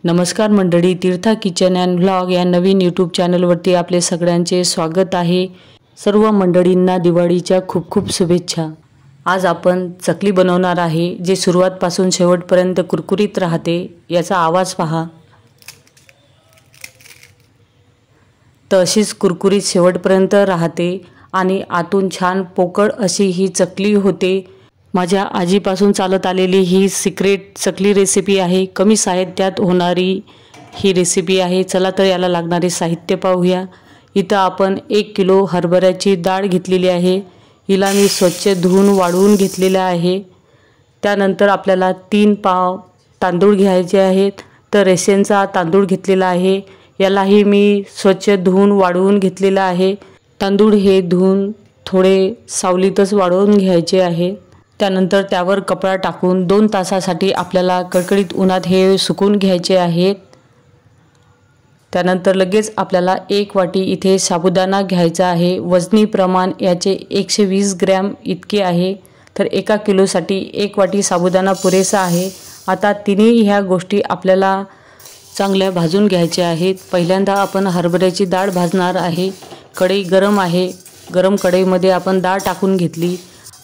नमस्कार मंडळी, तीर्था kitchen and vlog या नवीन यूट्यूब चॅनलवरती आपले सगळ्यांचे स्वागत आहे। सर्व मंडळींना दिवाळीच्या खूप खूप शुभेच्छा। आज आपण चकली बनवणार आहे, जे सुरुवातपासून शेवटपर्यंत कुरकुरीत राहते। याचा आवाज पहा। तशीच कुरकुरीत शेवटपर्यंत राहते आणि आतून छान पोकळ अशी ही चकली होते। माझ्या आजीपासून चालत आलेली ही सिक्रेट चकली रेसिपी आहे। कमी साहित्यात होणारी ही रेसिपी आहे। चला तर याला लागणारे साहित्य पाहूया। इथं आपण 1 किलो हरभऱ्याची डाळ घेतलेली आहे। हिला मी स्वच्छ धुवून वाळवून घेतलेले आहे। त्यानंतर आपल्याला 3 पाव तांदूळ घ्यायचे आहेत। तर रेशनचा तांदूळ घेतलेला आहे। यालाही मी स्वच्छ धुवून वाळवून घेतलेला आहे। तांदूळ हे धुवून थोडे सावलीतच वाळवून घ्यायचे आहे। त्यानंतर त्यावर कपडा टाकून 2 तासासाठी आपल्याला कडकडीत उन्हात हे सुकून घ्यायचे आहेत। त्यानंतर लगेच आपल्याला 1 वाटी इथे साबुदाणा घ्यायचा आहे। वजनी प्रमाण याचे 120 ग्रॅम इतके आहे। तर 1 किलोसाठी 1 वाटी साबुदाणा पुरेसा आहे। आता तिन्ही ह्या गोष्टी आपल्याला चांगल्या भाजून घ्यायच्या आहेत। पहिल्यांदा आपण हरभऱ्याची डाळ भाजणार आहे। कढई गरम आहे। गरम कढईमध्ये आपण डाळ टाकून घेतली।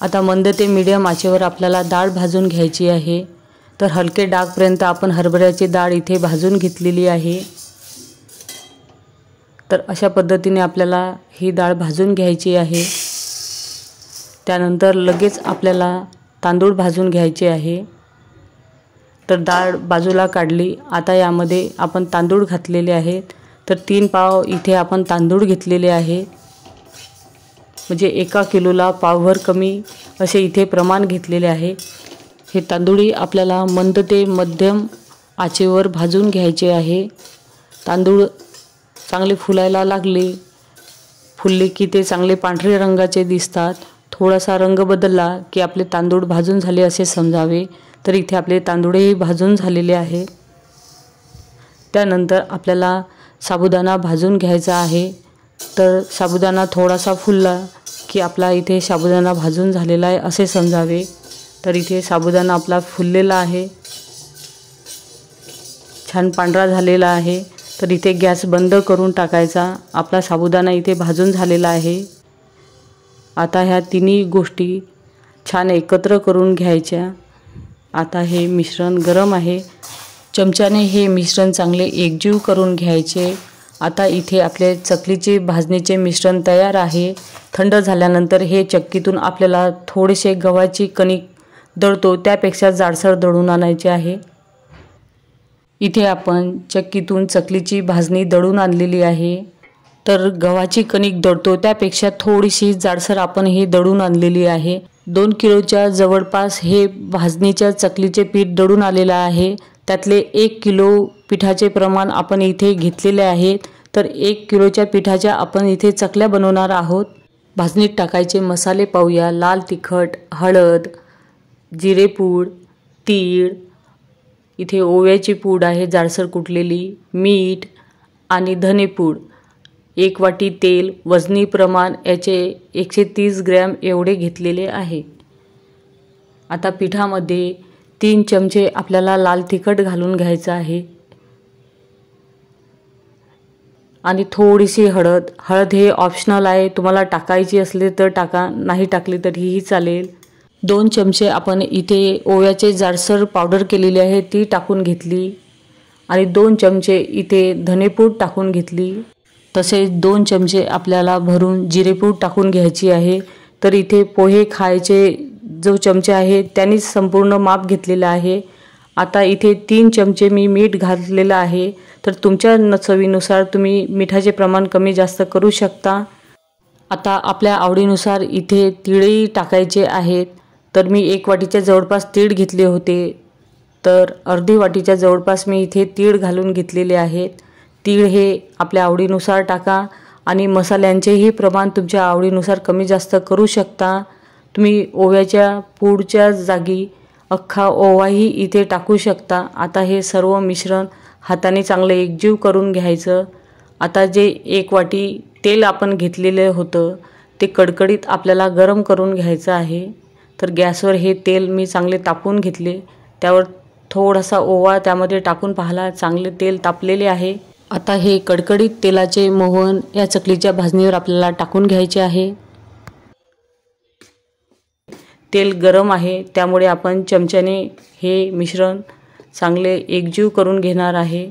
आता मंद ते मीडियम आचेवर आपल्याला डाळ भाजून घ्यायची आहे। तर हलके डागपर्यंत आपण हरभऱ्याची डाळ इथे भाजून घेतलेली आहे। तर अशा पद्धतीने आपल्याला ही डाळ भाजून घ्यायची आहे। त्यानंतर लगेच आपल्याला तांदूळ भाजून घ्यायचे आहे। तर डाळ बाजूला काढली। आता यामध्ये आपण तांदूळ घातलेले आहेत। तर 3 पाव इथे आपण तांदूळ घेतलेले आहे। म्हणजे 1 किलोला पावभर कमी असे इथे प्रमाण घेतलेले आहे। हे तांदूळी आपल्याला मंद ते मध्यम आचेवर भाजून घ्यायचे आहे। तांदूळ चांगले फुलायला लागले, फुलले की ते चांगले पांढरे रंगाचे दिसतात। थोडासा रंग बदलला की आपले तांदूळ भाजून झाले असे समजावे। तर इथे आपले तांदूळही भाजून झालेले आहे। त्यानंतर आपल्याला साबुदाणा भाजून घ्यायचा आहे। तर साबुदाणा थोडासा फुलला की आपला इथे साबुदाणा भाजून झालेला आहे असे समजावे। तर इथे साबुदाणा आपला फुललेला आहे, छान पांढरा झालेला आहे। तर इथे गॅस बंद करून टाकायचा। आपला साबुदाणा इथे भाजून झालेला आहे। आता ह्या तिन्ही गोष्टी छान एकत्र करून घ्यायच्या। आता हे मिश्रण गरम आहे। चमच्याने हे मिश्रण चांगले एकजीव करून घ्यायचे। आता इथे आपले चकलीचे भाजणीचे मिश्रण तयार आहे। थंड झाल्यानंतर हे चक्कीतून आपल्याला थोडेसे गव्हाची कणिक दळतो त्यापेक्षा जाडसर दळून आणायचे आहे। इथे आपण चक्कीतून चकलीची भाजणी दळून आणलेली आहे। तर गव्हाची कणिक दळतो त्यापेक्षा थोडीशी जाडसर आपण हे दळून आणलेली आहे। 2 किलोच्या जवळपास हे भाजणीच्या चकलीचे पीठ दळून आलेले आहे। त्यातले 1 किलो पिठाचे प्रमाण आपण इथे घेतलेले आहेत। तर 1 किलोच्या पिठाच्या आपण इथे चकल्या बनवणार आहोत। भाजणीत टाकायचे मसाले पाहूया। लाल तिखट, हळद, जिरेपूड, तीळ, इथे ओव्याची पूड आहे जाडसर कुटलेली, मीठ आणि धनेपूड, 1 वाटी तेल, वजनी प्रमाण याचे 130 ग्रॅम एवढे घेतलेले आहे। आता पिठामध्ये 3 चमचे आपल्याला लाल तिखट घालून घ्यायचं आहे आणि थोडीशी हळद। हळद हे ऑप्शनल आहे, तुम्हाला टाकायची असले तर टाका, नाही टाकली तरीही चालेल। 2 चमचे आपण इथे ओव्याचे जाडसर पावडर केलेली आहे ती टाकून घेतली आणि 2 चमचे इथे धनेपूड टाकून घेतली। तसेच 2 चमचे आपल्याला भरून जिरेपूड टाकून घ्यायची आहे। तर इथे पोहे खायचे जो चमचे आहे त्यांनीच संपूर्ण माप घेतलेला आहे। आता इथे 3 चमचे मी मीठ घातलेलं आहे। तर तुमच्या चवीनुसार तुम्ही मिठाचे प्रमाण कमी जास्त करू शकता। आता आपल्या आवडीनुसार इथे तीळही टाकायचे आहेत। तर मी 1 वाटीच्या जवळपास तीळ घेतले होते। तर अर्धी वाटीच्या जवळपास मी इथे तीळ घालून घेतलेले आहेत। तीळ हे आपल्या आवडीनुसार टाका आणि मसाल्यांचेही प्रमाण तुमच्या आवडीनुसार कमी जास्त करू शकता। तुम्ही ओव्याच्या पूडच्या जागी अख्खा ओवाही इथे टाकू शकता। आता हे सर्व मिश्रण हाताने चांगले एकजीव करून घ्यायचं। आता जे 1 वाटी तेल आपण घेतलेले होतं ते कडकडीत आपल्याला गरम करून घ्यायचं आहे। तर गॅसवर हे तेल मी चांगले तापवून घेतले। त्यावर थोडासा ओवा त्यामध्ये टाकून पाहिला, चांगले तेल तापलेले आहे। आता हे कडकडीत तेलाचे मोहन या चकलीच्या भाजणीवर आपल्याला टाकून घ्यायचे आहे। तेल गरम आहे, त्यामुळे आपण चमच्याने हे मिश्रण चांगले एकजीव करून घेणार आहे।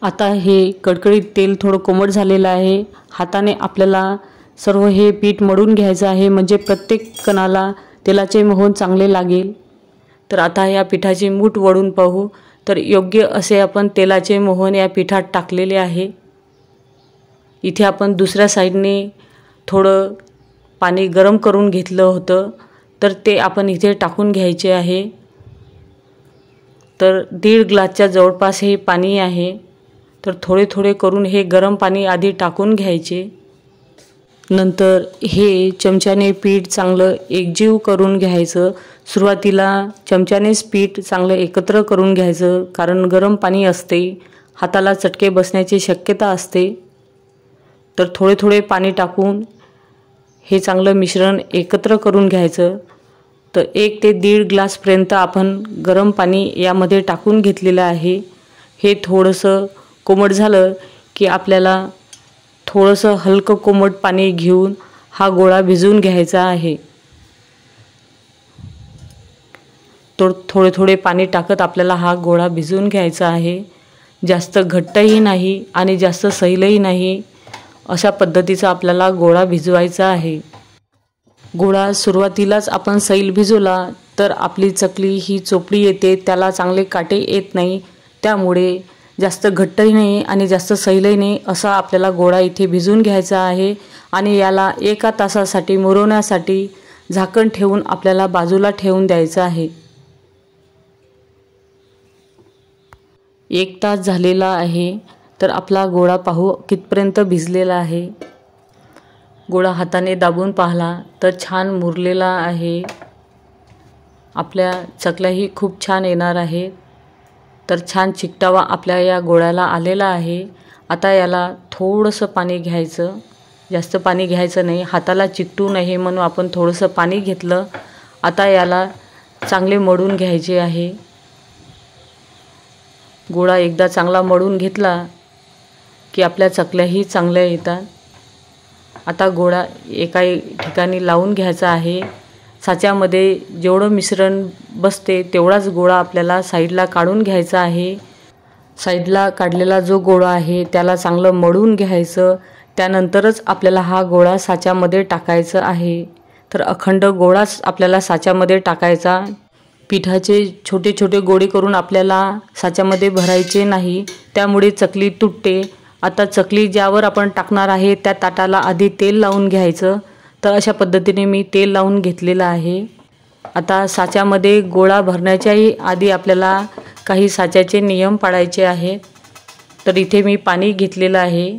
आता हे कडकडीत तेल थोडं कोमट झालेलं आहे। हाताने आपल्याला सर्व हे पीठ मळून घ्यायचं आहे, म्हणजे प्रत्येक कणाला तेलाचे मोहन चांगले लागेल। तर आता या पिठाची मूठ वळून पाहू, तर योग्य असे आपण तेलाचे मोहन या पिठात टाकलेले आहे। इथे आपण दुसऱ्या साईडने थोडं पाणी गरम करून घेतलं होतं, तर ते आपण इथे टाकून घ्यायचे आहे। तर 1.5 ग्लासच्या जवळपास हे पाणी आहे। तर थोडे थोडे करून हे गरम पाणी आधी टाकून घ्यायचे। नंतर हे चमच्याने पीठ चांगलं एकजीव करून घ्यायचं। सुरुवातीला चमच्यानेच पीठ चांगलं एकत्र करून घ्यायचं, कारण गरम पाणी असते, हाताला चटके बसण्याची शक्यता असते। तर थोडे थोडे पाणी टाकून हे चांगलं मिश्रण एकत्र करून घ्यायचं। तर 1 ते 1.5 ग्लासपर्यंत आपण गरम पाणी यामध्ये टाकून घेतलेलं आहे। हे थोडंसं कोमट झालं की आपल्याला थोडंसं हलकं कोमट पाणी घेऊन हा गोळा भिजवून घ्यायचा आहे। तर थोडे थोडे पाणी टाकत आपल्याला हा गोळा भिजवून घ्यायचा आहे। जास्त घट्टही नाही आणि जास्त सैलही नाही, अशा पद्धतीचा आपल्याला गोळा भिजवायचा आहे। गोळा सुरुवातीलाच आपण सैल भिजवला तर आपली चकली ही चोपडी येते, त्याला चांगले काटे येत नाही। त्यामुळे जास्त घट्टही नाही आणि जास्त सैलही नाही असा आपल्याला गोळा इथे भिजवून घ्यायचा आहे। आणि याला 1 तासासाठी मुरवण्यासाठी झाकण ठेवून आपल्याला बाजूला ठेवून द्यायचं आहे। 1 तास झालेला आहे। तर आपला गोळा पाहू कितपर्यंत भिजलेला आहे। गोळा हाताने दाबून पाहिला तर छान मुरलेला आहे। आपल्या चकल्याही खूप छान येणार आहे। तर छान चिकटावा आपल्या या गोळ्याला आलेला आहे। आता याला थोडंसं पाणी घ्यायचं, जास्त पाणी घ्यायचं नाही, हाताला चिकटू नये म्हणून आपण थोडंसं पाणी घेतलं। आता याला चांगले मळून घ्यायचे आहे। गोळा एकदा चांगला मळून घेतला की आपल्या चकल्याही चांगल्या येतात। आता गोळा एका ठिकाणी लावून घ्यायचा आहे। साच्यामध्ये जेवढं मिश्रण बसते तेवढाच गोळा आपल्याला साईडला काढून घ्यायचा आहे। साईडला काढलेला जो गोळा आहे त्याला चांगलं मळून घ्यायचं, त्यानंतरच आपल्याला हा गोळा साच्यामध्ये टाकायचा आहे। तर अखंड गोळाच आपल्याला साच्यामध्ये टाकायचा। पिठाचे छोटे छोटे गोळे करून आपल्याला साच्यामध्ये भरायचे नाही, त्यामुळे चकली तुटते। आता चकली ज्यावर आपण टाकणार आहे त्या ताटाला आधी तेल लावून घ्यायचं। तर अशा पद्धतीने मी तेल लावून घेतलेलं आहे। आता साच्यामध्ये गोळा भरण्याच्याही आधी आपल्याला काही साच्याचे नियम पाळायचे आहेत। तर इथे मी पाणी घेतलेलं आहे।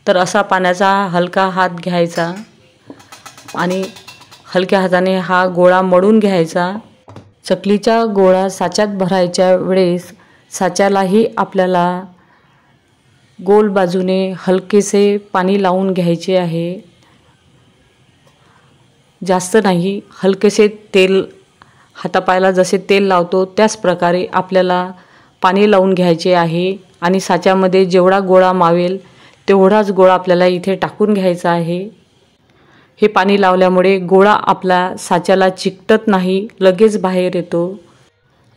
तर असा पाण्याचा हलका हात घ्यायचा आणि हलक्या हाताने हा गोळा मळून घ्यायचा। चकलीचा गोळा साच्यात भरायच्या वेळेस साच्यालाही आपल्याला गोल बाजूने हलकेसे पाणी लावून घ्यायचे आहे, जास्त नाही, हलकेसे तेल हातापायाला जसे तेल लावतो त्याच प्रकारे आपल्याला पाणी लावून घ्यायचे आहे। आणि साच्यामध्ये जेवढा गोळा मावेल तेवढाच गोळा आपल्याला इथे टाकून घ्यायचा आहे। हे पाणी लावल्यामुळे गोळा आपला साच्याला चिकटत नाही, लगेच बाहेर येतो।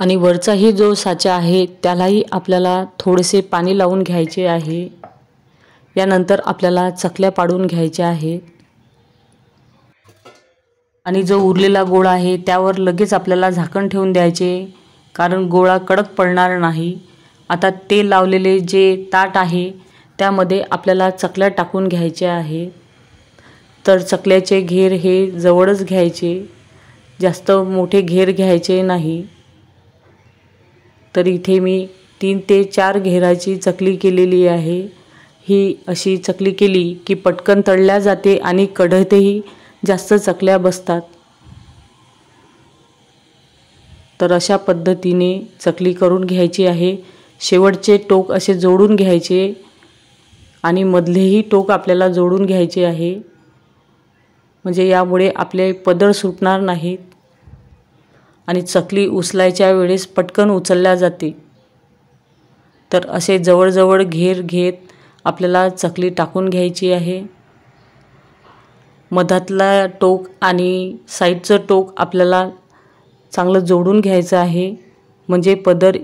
आणि वरचाही जो साचा आहे त्यालाही आपल्याला थोडेसे पाणी लावून घ्यायचे आहे। यानंतर आपल्याला चकल्या पाडून घ्यायच्या आहेत। आणि जो उरलेला गोळा आहे त्यावर लगेच आपल्याला झाकण ठेवून द्यायचे, कारण गोळा कडक पडणार नाही। आता तेल लावलेले जे ताट आहे त्यामध्ये आपल्याला चकल्या टाकून घ्यायच्या आहेत। तर चकल्याचे घेर हे जवळच घ्यायचे, जास्त मोठे घेर घ्यायचे नाही। तर इथे मी 3 ते 4 घेराची चकली केलेली आहे। ही अशी चकली केली की पटकन तळल्या जाते आणि कढईतही जास्त चकल्या बसतात। तर अशा पद्धतीने चकली करून घ्यायची आहे। शेवटचे टोक असे जोडून घ्यायचे आणि मधलेही टोक आपल्याला जोडून घ्यायचे आहे। म्हणजे यामुळे आपले पदर सुटणार नाहीत आणि चकली उचलायच्या वेळेस पटकन उचलल्या जाते। तर असे जवळजवळ घेर घेत आपल्याला चकली टाकून घ्यायची आहे। मधातला टोक आणि साईडचं टोक आपल्याला चांगलं जोडून घ्यायचं आहे, म्हणजे पदर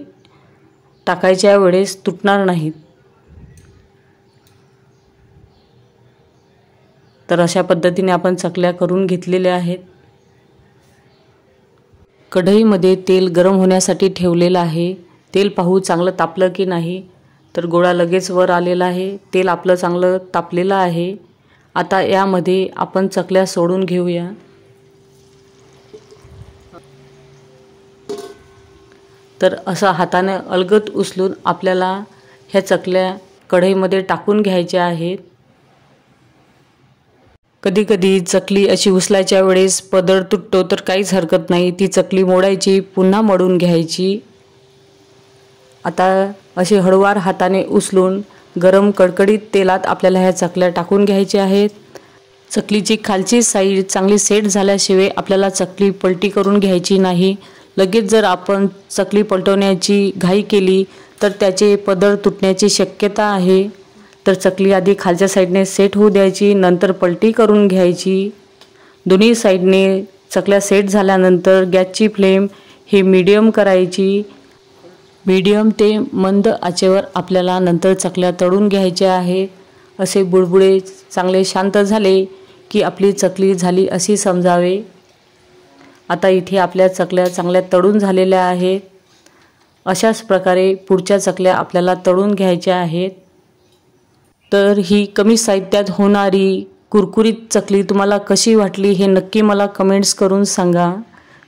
टाकायच्या वेळेस तुटणार नाहीत। तर अशा पद्धतीने आपण चकल्या करून घेतलेल्या आहेत। कढईमध्ये तेल गरम होण्यासाठी ठेवलेलं आहे। तेल पाहू चांगलं तापलं की नाही। तर गोळा लगेच वर आलेला आहे। तेल आपलं चांगलं तापलेलं आहे। आता यामध्ये आपण चकल्या सोडून घेऊया। तर असा हाताने अलगद उचलून आपल्याला ह्या चकल्या कढईमध्ये टाकून घ्यायच्या आहेत। कधी कधी चकली अशी उचलायच्या वेळेस पदर तुटतो, तर काहीच हरकत नाही, ती चकली मोडायची, पुन्हा मळून घ्यायची। आता अशी हळूवार हाताने उचलून गरम कडकडीत तेलात आपल्याला ह्या चकल्या टाकून घ्यायच्या आहेत। चकलीची खालची साईड चांगली सेट झाल्याशिवाय आपल्याला चकली पलटी करून घ्यायची नाही। लगेच जर आपण चकली पलटवण्याची घाई केली तर त्याचे पदर तुटण्याची शक्यता आहे। तर चकली आधी खालच्या साईडने सेट होऊ द्यायची, नंतर पलटी करून घ्यायची। दोन्ही साईडने चकल्या सेट झाल्यानंतर गॅसची फ्लेम ही मीडियम करायची। मीडियम ते मंद आचेवर आपल्याला नंतर चकल्या तळून घ्यायच्या आहेत। असे बुडबुडे चांगले शांत झाले की आपली चकली झाली अशी समजावे। आता इथे आपल्या चकल्या चांगल्या तळून झालेल्या आहेत। अशाच प्रकारे पुढच्या चकल्या आपल्याला तळून घ्यायच्या आहेत। तर ही कमी साहित्यात होणारी कुरकुरीत चकली तुम्हाला कशी वाटली हे नक्की मला कमेंट्स करून सांगा।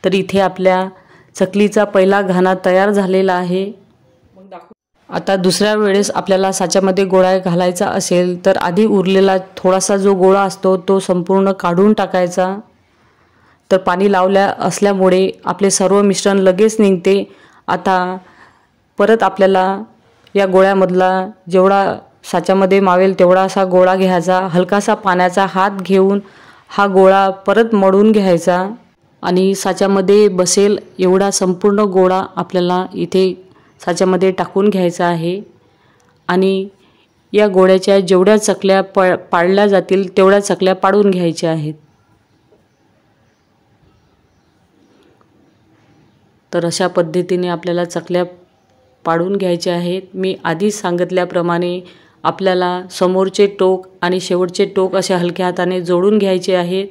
तर इथे आपल्या चकलीचा पहिला घाणा तयार झालेला आहे। आता दुसऱ्या वेळेस आपल्याला साच्यामध्ये गोळा घालायचा असेल तर आधी उरलेला थोडासा जो गोळा असतो तो संपूर्ण काढून टाकायचा। तर पाणी लावल्या असल्यामुळे आपले सर्व मिश्रण लगेच निघते। आता परत आपल्याला या गोळ्यामधला जेवढा साच्यामध्ये मावेल तेवढा असा गोळा घ्यायचा। हलकासा पाण्याचा हात घेऊन हा गोळा परत मळून घ्यायचा आणि साच्यामध्ये बसेल एवढा संपूर्ण गोळा आपल्याला इथे साच्यामध्ये टाकून घ्यायचा आहे। आणि या गोळ्याच्या जेवढ्या चकल्या पाडल्या जातील तेवढ्या चकल्या पाडून घ्यायच्या आहेत। तर अशा पद्धतीने आपल्याला चकल्या पाडून घ्यायच्या आहेत। मी आधी सांगितल्याप्रमाणे आपल्याला समोरचे टोक आणि शेवटचे टोक अशा हलक्या हाताने जोडून घ्यायचे आहेत।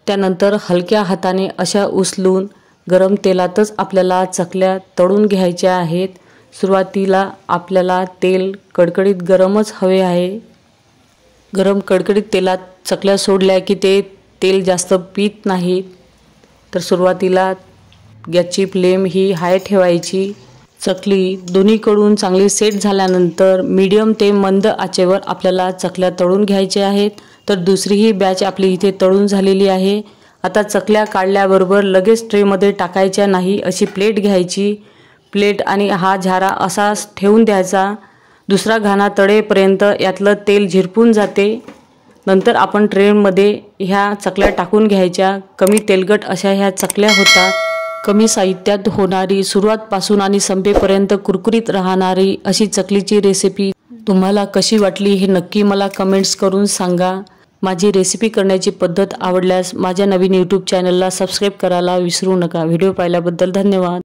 त्यानंतर हलक्या हाताने अशा उचलून गरम तेलातच आपल्याला चकल्या तळून घ्यायच्या आहेत। सुरुवातीला आपल्याला तेल कडकडीत गरमच हवे आहे। गरम कडकडीत तेलात चकल्या सोडल्या की ते तेल जास्त पीत नाहीत। तर सुरुवातीला गॅसची फ्लेम ही हाय ठेवायची। चकली दोन्हीकडून चांगली सेट झाल्यानंतर मीडियम ते मंद आचेवर आपल्याला चकल्या तळून घ्यायच्या आहेत। तर दुसरीही बॅच आपली इथे तळून झालेली आहे। आता चकल्या काढल्याबरोबर लगेच ट्रेमध्ये टाकायच्या नाही, अशी प्लेट घ्यायची। प्लेट आणि हा झारा असाच ठेवून द्यायचा। दुसरा घाणा तळेपर्यंत यातलं तेल झिरपून जाते। नंतर आपण ट्रेमध्ये ह्या चकल्या टाकून घ्यायच्या। कमी तेलकट अशा ह्या चकल्या होतात। कमी साहित्यात होणारी, सुरुवातपासून आणि संपेपर्यंत कुरकुरीत राहणारी अशी चकलीची रेसिपी तुम्हाला कशी वाटली हे नक्की मला कमेंट्स करून सांगा। माझी रेसिपी करण्याची पद्धत आवडल्यास माझ्या नवीन यूट्यूब चॅनलला सबस्क्राईब करायला विसरू नका। व्हिडिओ पाहिल्याबद्दल धन्यवाद।